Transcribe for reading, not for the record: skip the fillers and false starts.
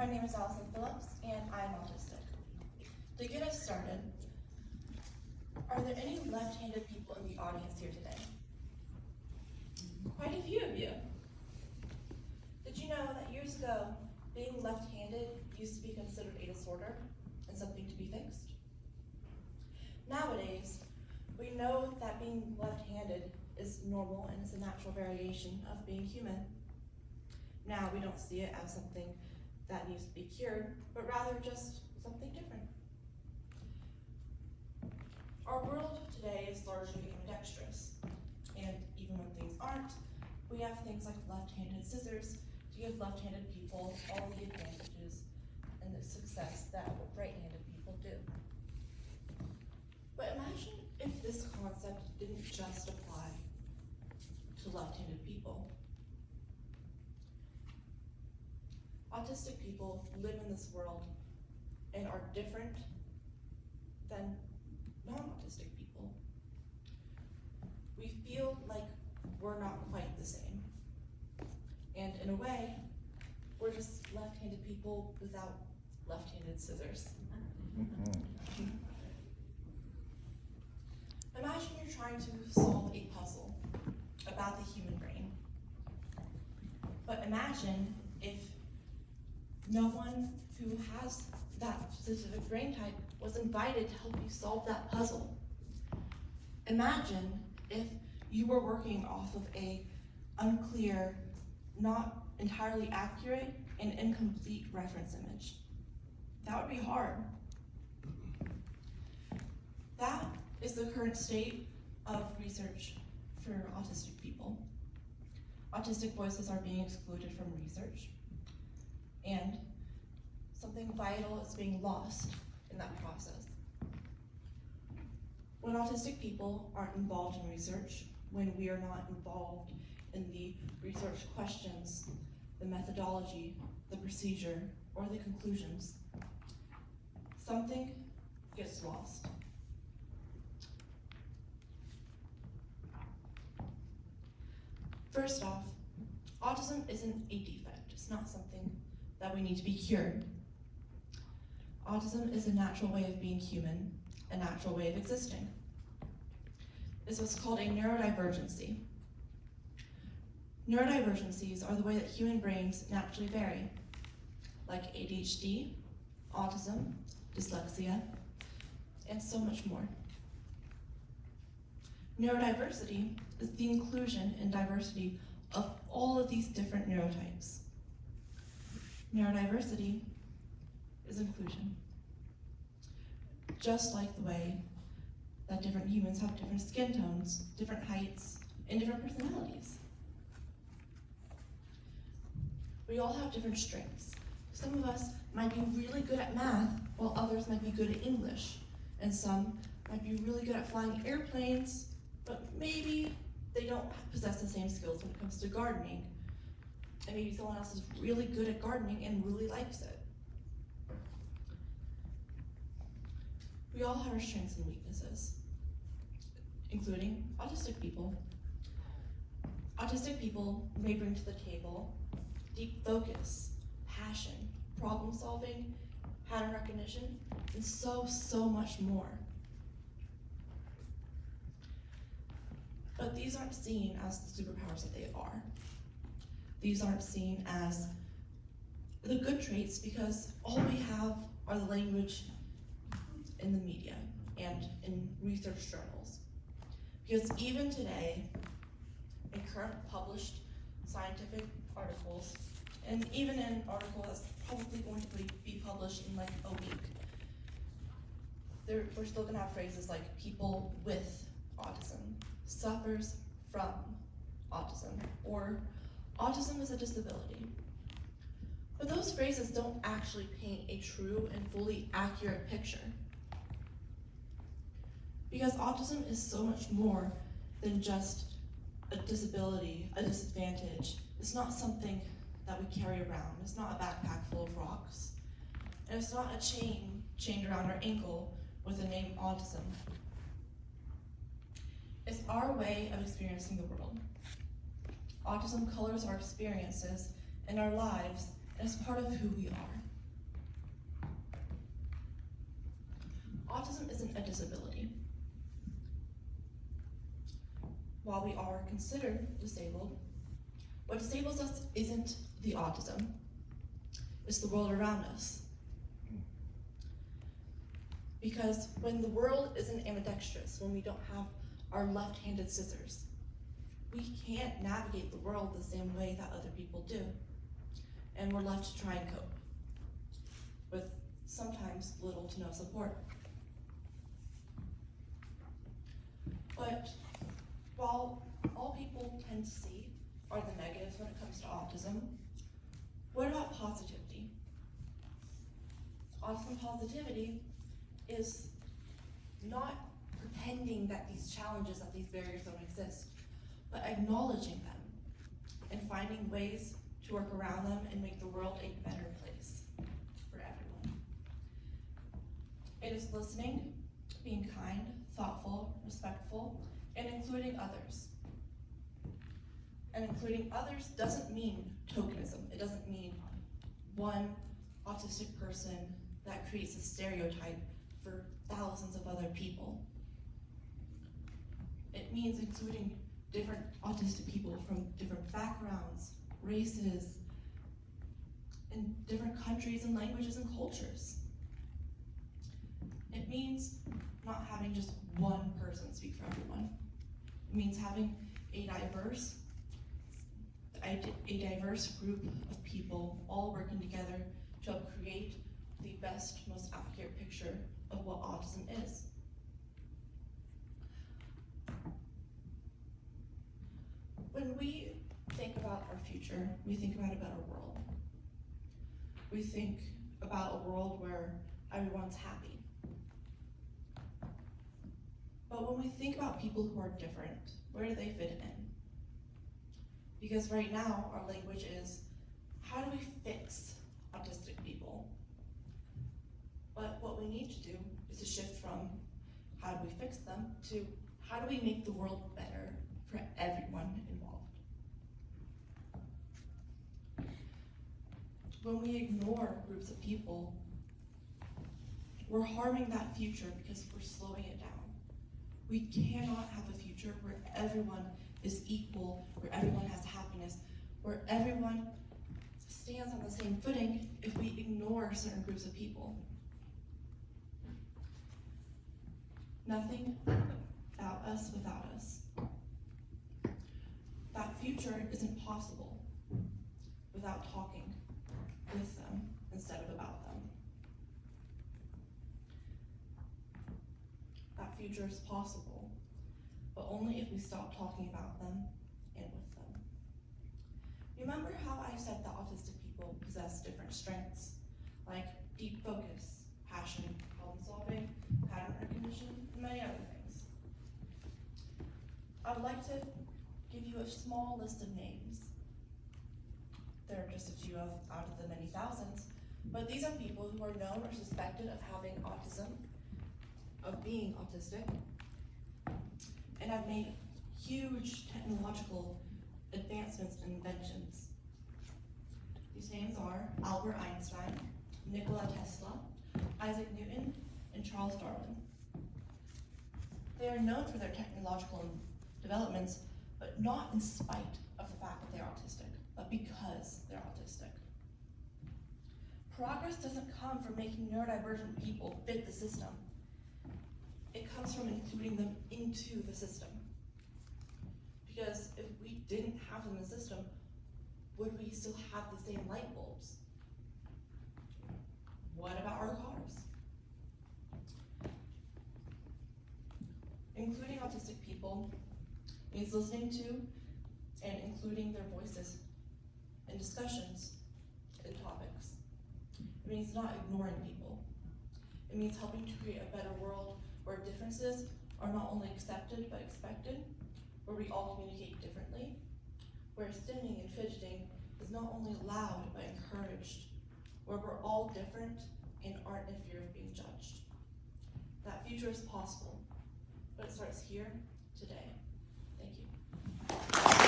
My name is Allison Phillips, and I'm autistic. To get us started, are there any left-handed people in the audience here today? Quite a few of you. Did you know that years ago, being left-handed used to be considered a disorder and something to be fixed? Nowadays, we know that being left-handed is normal and is a natural variation of being human. Now we don't see it as something that needs to be cured, but rather just something different. Our world today is largely ambidextrous, and even when things aren't, we have things like left-handed scissors to give left-handed people all the advantages and the success that right-handed people do. But imagine if this concept didn't just apply to left-handed people. Autistic people live in this world and are different than non-autistic people. We feel like we're not quite the same. And in a way, we're just left-handed people without left-handed scissors. Imagine you're trying to solve a puzzle about the human brain. But imagine if no one who has that specific brain type was invited to help you solve that puzzle. Imagine if you were working off of a unclear, not entirely accurate, and incomplete reference image. That would be hard. That is the current state of research for autistic people. Autistic voices are being excluded from research, and something vital is being lost in that process. When autistic people aren't involved in research, when we are not involved in the research questions, the methodology, the procedure, or the conclusions, something gets lost. First off, autism isn't a defect. It's not something that we need to be cured. Autism is a natural way of being human, a natural way of existing. It's what's called a neurodivergency. Neurodivergencies are the way that human brains naturally vary, like ADHD, autism, dyslexia, and so much more. Neurodiversity is the inclusion and diversity of all of these different neurotypes. Neurodiversity is inclusion. Just like the way that different humans have different skin tones, different heights, and different personalities. We all have different strengths. Some of us might be really good at math, while others might be good at English. And some might be really good at flying airplanes, but maybe they don't possess the same skills when it comes to gardening. And maybe someone else is really good at gardening and really likes it. We all have our strengths and weaknesses, including autistic people. Autistic people may bring to the table deep focus, passion, problem solving, pattern recognition, and so much more. But these aren't seen as the superpowers that they are. These aren't seen as the good traits because all we have are the language in the media and in research journals. Because even today, in current published scientific articles, and even in an article that's probably going to be published in like a week, we're still gonna have phrases like people with autism, suffers from autism, or autism is a disability. But those phrases don't actually paint a true and fully accurate picture. Because autism is so much more than just a disability, a disadvantage. It's not something that we carry around. It's not a backpack full of rocks. And it's not a chain chained around our ankle with the name autism. It's our way of experiencing the world. Autism colors our experiences and our lives, and it's part of who we are. while we are considered disabled, what disables us isn't the autism, it's the world around us. Because when the world isn't ambidextrous, when we don't have our left-handed scissors, we can't navigate the world the same way that other people do. And we're left to try and cope with sometimes little to no support. But while all people tend to see are the negatives when it comes to autism, what about positivity? Autism positivity is not pretending that these challenges, that these barriers don't exist, but acknowledging them and finding ways to work around them and make the world a better place for everyone. It is listening, being kind, thoughtful, respectful, and including others. And including others doesn't mean tokenism. It doesn't mean one autistic person that creates a stereotype for thousands of other people. It means including different autistic people from different backgrounds, races, in different countries and languages and cultures. It means not having just one person speak for everyone. It means having a diverse group of people all working together to help create the best, most accurate picture of what autism is. When we think about our future, we think about a better world. We think about a world where everyone's happy. But when we think about people who are different, where do they fit in? Because right now, our language is, how do we fix autistic people? But what we need to do is to shift from how do we fix them to how do we make the world better for everyone involved? When we ignore groups of people, we're harming that future because we're slowing it down. We cannot have a future where everyone is equal, where everyone has happiness, where everyone stands on the same footing if we ignore certain groups of people. Nothing about us without us. That future isn't possible without talking with them instead of about them. That future is possible, but only if we stop talking about them and with them. Remember how I said that autistic people possess different strengths, like deep focus, passion, problem solving, pattern recognition, and many other things. I would like to give you a small list of names. There are just a few out of the many thousands, but these are people who are known or suspected of having autism, of being autistic, and have made huge technological advancements and inventions. These names are Albert Einstein, Nikola Tesla, Isaac Newton, and Charles Darwin. They are known for their technological developments, but not in spite of the fact that they're autistic, but because they're autistic. Progress doesn't come from making neurodivergent people fit the system. It comes from including them into the system. Because if we didn't have them in the system, would we still have the same light bulbs? What about our cars? Including autistic people means listening to and including their voices in discussions and topics. It means not ignoring people. It means helping to create a better world where differences are not only accepted but expected, where we all communicate differently, where stimming and fidgeting is not only allowed but encouraged, where we're all different and aren't in fear of being judged. That future is possible, but it starts here, today. Thank you.